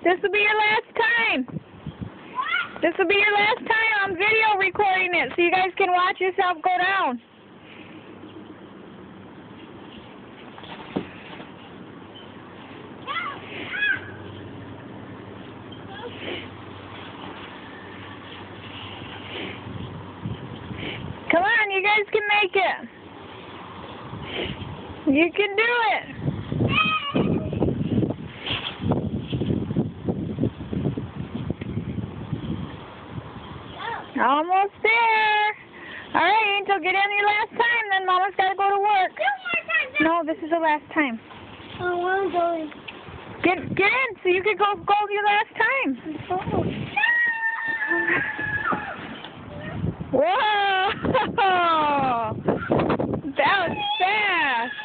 This will be your last time. This will be your last time. I'm video recording it so you guys can watch yourself go down. Come on, you guys can make it. You can do it. Almost there. All right, Angel, get in your last time, then Mama's got to go to work. No, this is the last time. I want to go in. Get in so you can go your last time. Whoa! That was fast.